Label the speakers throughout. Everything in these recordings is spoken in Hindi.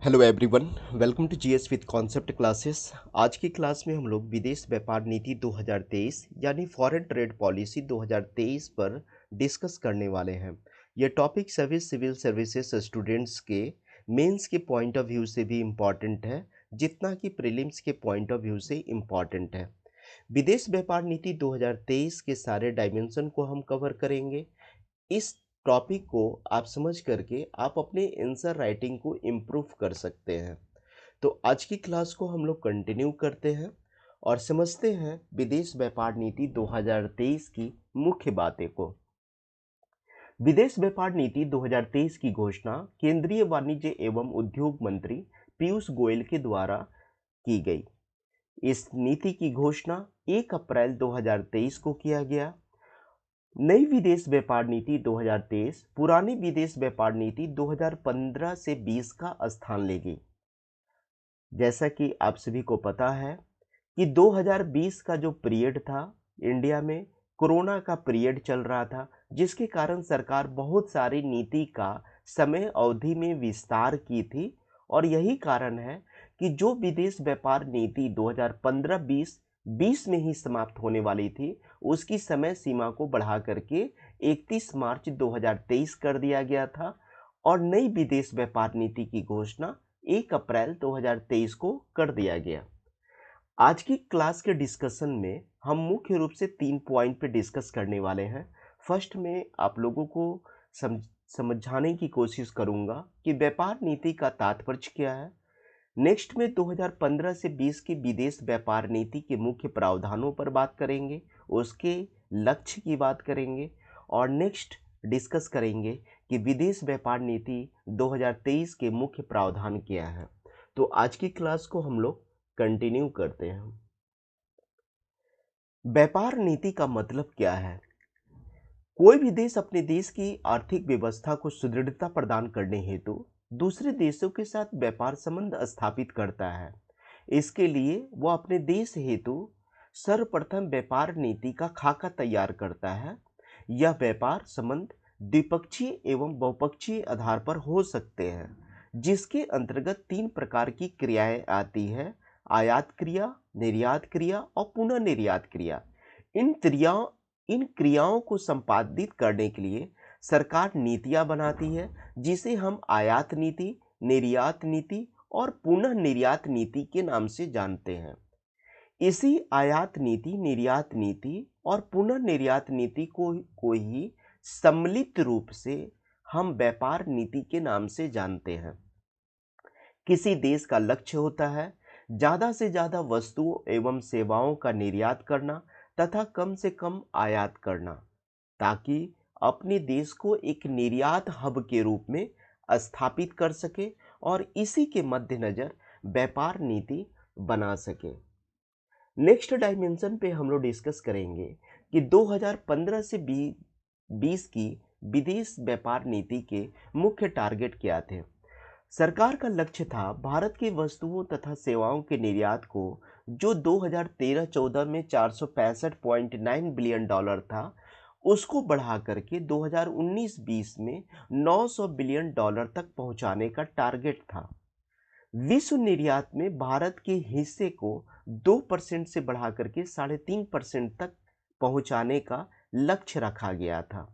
Speaker 1: Hello everyone, welcome to GS with concept classes. आज की क्लास में हम लोग विदेश व्यापार नीति 2023 यानी फॉरेन ट्रेड पॉलिसी 2023 पर डिस्कस करने वाले हैं। ये टॉपिक सभी सिविल सर्विसेज स्टूडेंट्स के मेंस के पॉइंट ऑफ व्यू से भी इम्पॉर्टेंट है जितना कि प्रीलिम्स के पॉइंट ऑफ व्यू से इम्पॉर्टेंट है। विदेश व्यापार नीति 2023 के सारे डायमेंशन को हम कवर करेंगे। इस टॉपिक को आप समझ करके आप अपने आंसर राइटिंग को इम्प्रूव कर सकते हैं। तो आज की क्लास को हम लोग कंटिन्यू करते हैं और समझते हैं विदेश व्यापार नीति 2023 की मुख्य बातें को। विदेश व्यापार नीति 2023 की घोषणा केंद्रीय वाणिज्य एवं उद्योग मंत्री पीयूष गोयल के द्वारा की गई। इस नीति की घोषणा 1 अप्रैल 2023 को किया गया। नई विदेश व्यापार नीति 2023 पुरानी विदेश व्यापार नीति 2015 से 20 का स्थान लेगी। जैसा कि आप सभी को पता है कि 2020 का जो पीरियड था, इंडिया में कोरोना का पीरियड चल रहा था, जिसके कारण सरकार बहुत सारी नीति का समय अवधि में विस्तार की थी। और यही कारण है कि जो विदेश व्यापार नीति 2015-20 में ही समाप्त होने वाली थी, उसकी समय सीमा को बढ़ा करके 31 मार्च 2023 कर दिया गया था और नई विदेश व्यापार नीति की घोषणा 1 अप्रैल 2023 को कर दिया गया। आज की क्लास के डिस्कशन में हम मुख्य रूप से 3 पॉइंट पे डिस्कस करने वाले हैं। फर्स्ट में आप लोगों को समझाने की कोशिश करूंगा कि व्यापार नीति का तात्पर्य क्या है। नेक्स्ट में 2015 से 20 की विदेश व्यापार नीति के मुख्य प्रावधानों पर बात करेंगे, उसके लक्ष्य की बात करेंगे और नेक्स्ट डिस्कस करेंगे कि विदेश व्यापार नीति 2023 के मुख्य प्रावधान क्या है। तो आज की क्लास को हम लोग कंटिन्यू करते हैं। व्यापार नीति का मतलब क्या है? कोई भी देश अपने देश की आर्थिक व्यवस्था को सुदृढ़ता प्रदान करने हेतु दूसरे देशों के साथ व्यापार संबंध स्थापित करता है। इसके लिए वह अपने देश हेतु सर्वप्रथम व्यापार नीति का खाका तैयार करता है। यह व्यापार संबंध द्विपक्षीय एवं बहुपक्षीय आधार पर हो सकते हैं, जिसके अंतर्गत 3 प्रकार की क्रियाएं आती है: आयात क्रिया, निर्यात क्रिया और पुनः निर्यात क्रिया। इन क्रियाओं को संपादित करने के लिए सरकार नीतियां बनाती है, जिसे हम आयात नीति, निर्यात नीति और पुनः निर्यात नीति के नाम से जानते हैं। इसी आयात नीति, निर्यात नीति और पुनः निर्यात नीति को ही सम्मिलित रूप से हम व्यापार नीति के नाम से जानते हैं। किसी देश का लक्ष्य होता है ज़्यादा से ज़्यादा वस्तुओं एवं सेवाओं का निर्यात करना तथा कम से कम आयात करना, ताकि अपने देश को एक निर्यात हब के रूप में स्थापित कर सके और इसी के मद्देनजर व्यापार नीति बना सके। नेक्स्ट डायमेंशन पे हम लोग डिस्कस करेंगे कि 2015 से 20 की विदेश व्यापार नीति के मुख्य टारगेट क्या थे। सरकार का लक्ष्य था भारत की वस्तुओं तथा सेवाओं के निर्यात को, जो 2013-14 में 465.9 बिलियन डॉलर था, उसको बढ़ा करके 2019-20 में 900 बिलियन डॉलर तक पहुंचाने का टारगेट था। विश्व निर्यात में भारत के हिस्से को 2% से बढ़ा करके 3.5% तक पहुंचाने का लक्ष्य रखा गया था।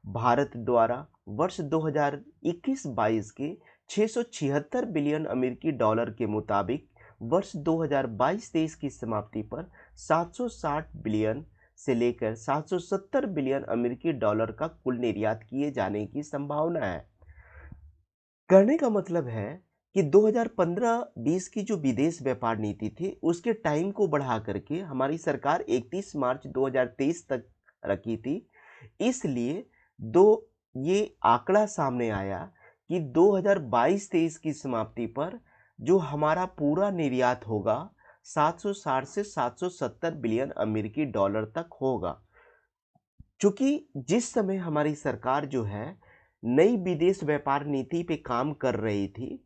Speaker 1: भारत द्वारा वर्ष 2021-22 के 676 बिलियन अमेरिकी डॉलर के मुताबिक वर्ष 2022-23 की समाप्ति पर 760 बिलियन से लेकर 770 बिलियन अमेरिकी डॉलर का कुल निर्यात किए जाने की संभावना है। कहने का मतलब है कि 2015-20 की जो विदेश व्यापार नीति थी, उसके टाइम को बढ़ा करके हमारी सरकार 31 मार्च 2023 तक रखी थी। इसलिए ये आंकड़ा सामने आया कि 2022-23 की समाप्ति पर जो हमारा पूरा निर्यात होगा 760 से 770 बिलियन अमेरिकी डॉलर तक होगा। चूंकि जिस समय हमारी सरकार जो है नई विदेश व्यापार नीति पे काम कर रही थी,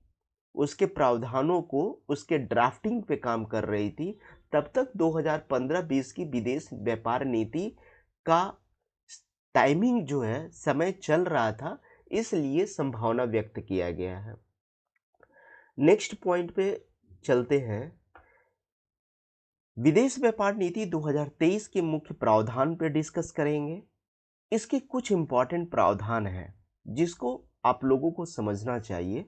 Speaker 1: उसके प्रावधानों को, उसके ड्राफ्टिंग पे काम कर रही थी, तब तक 2015-20 की विदेश व्यापार नीति का टाइमिंग जो है, समय चल रहा था, इसलिए संभावना व्यक्त किया गया है। नेक्स्ट पॉइंट पे चलते हैं। विदेश व्यापार नीति 2023 के मुख्य प्रावधान पर डिस्कस करेंगे। इसके कुछ इंपॉर्टेंट प्रावधान हैं जिसको आप लोगों को समझना चाहिए।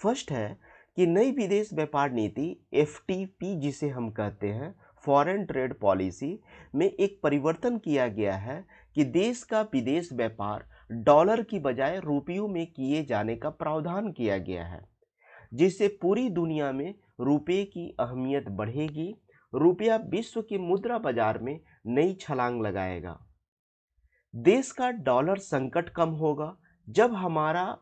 Speaker 1: फर्स्ट है कि नई विदेश व्यापार नीति FTP जिसे हम कहते हैं, फॉरेन ट्रेड पॉलिसी में एक परिवर्तन किया गया है कि देश का विदेश व्यापार डॉलर की बजाय रुपयों में किए जाने का प्रावधान किया गया है, जिससे पूरी दुनिया में रुपये की अहमियत बढ़ेगी। रुपया विश्व के मुद्रा बाजार में नई छलांग लगाएगा। देश का डॉलर संकट कम होगा। जब हमारा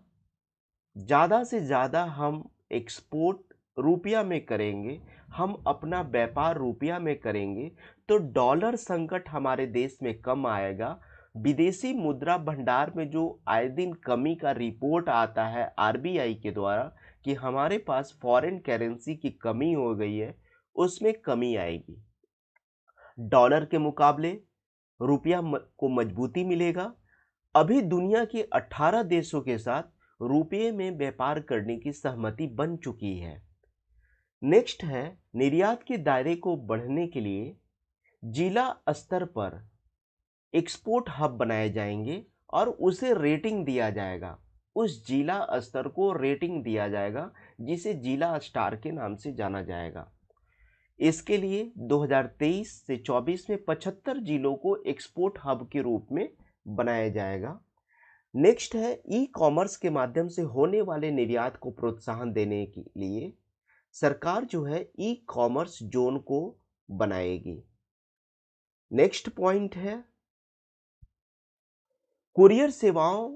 Speaker 1: ज़्यादा से ज़्यादा हम एक्सपोर्ट रुपया में करेंगे, हम अपना व्यापार रुपया में करेंगे, तो डॉलर संकट हमारे देश में कम आएगा। विदेशी मुद्रा भंडार में जो आए दिन कमी का रिपोर्ट आता है RBI के द्वारा कि हमारे पास फॉरेन करेंसी की कमी हो गई है, उसमें कमी आएगी। डॉलर के मुकाबले रुपया को मजबूती मिलेगा। अभी दुनिया के 18 देशों के साथ रुपये में व्यापार करने की सहमति बन चुकी है। नेक्स्ट है, निर्यात के दायरे को बढ़ने के लिए जिला स्तर पर एक्सपोर्ट हब बनाए जाएंगे और उसे रेटिंग दिया जाएगा। उस जिला स्तर को रेटिंग दिया जाएगा जिसे जिला स्टार के नाम से जाना जाएगा। इसके लिए 2023 से 24 में 75 जिलों को एक्सपोर्ट हब के रूप में बनाया जाएगा। नेक्स्ट है, ई कॉमर्स के माध्यम से होने वाले निर्यात को प्रोत्साहन देने के लिए सरकार जो है ई कॉमर्स जोन को बनाएगी। नेक्स्ट पॉइंट है, कुरियर सेवाओं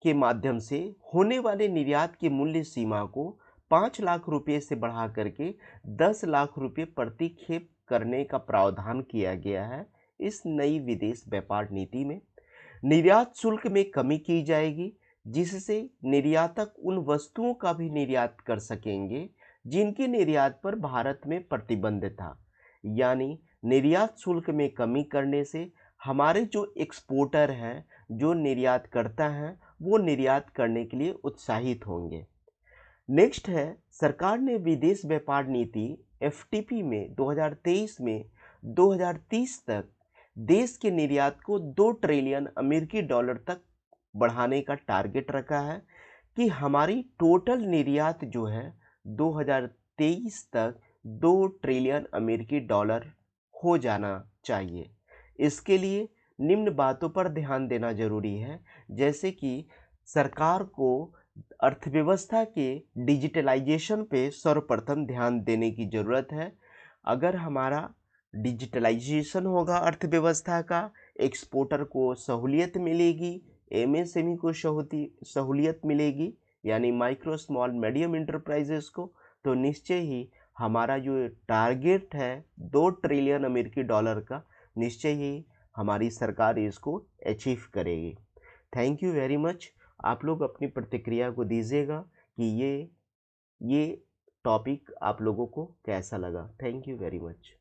Speaker 1: के माध्यम से होने वाले निर्यात की मूल्य सीमा को 5 लाख रुपए से बढ़ा करके 10 लाख रुपए प्रति खेप करने का प्रावधान किया गया है। इस नई विदेश व्यापार नीति में निर्यात शुल्क में कमी की जाएगी, जिससे निर्यातक उन वस्तुओं का भी निर्यात कर सकेंगे जिनके निर्यात पर भारत में प्रतिबंध था। यानी निर्यात शुल्क में कमी करने से हमारे जो एक्सपोर्टर हैं, जो निर्यात करता है, वो निर्यात करने के लिए उत्साहित होंगे। नेक्स्ट है, सरकार ने विदेश व्यापार नीति FTP में 2023 में 2030 तक देश के निर्यात को 2 ट्रिलियन अमेरिकी डॉलर तक बढ़ाने का टारगेट रखा है कि हमारी टोटल निर्यात जो है 2023 तक 2 ट्रिलियन अमेरिकी डॉलर हो जाना चाहिए। इसके लिए निम्न बातों पर ध्यान देना जरूरी है, जैसे कि सरकार को अर्थव्यवस्था के डिजिटलाइजेशन पे सर्वप्रथम ध्यान देने की ज़रूरत है। अगर हमारा डिजिटलाइजेशन होगा अर्थव्यवस्था का, एक्सपोर्टर को सहूलियत मिलेगी, MSME को सहूलियत मिलेगी, यानी माइक्रो स्मॉल मीडियम इंटरप्राइजेस को, तो निश्चय ही हमारा जो टारगेट है 2 ट्रिलियन अमेरिकी डॉलर का, निश्चय ही हमारी सरकार इसको अचीव करेगी। Thank you very much. आप लोग अपनी प्रतिक्रिया को दीजिएगा कि ये टॉपिक आप लोगों को कैसा लगा। Thank you very much.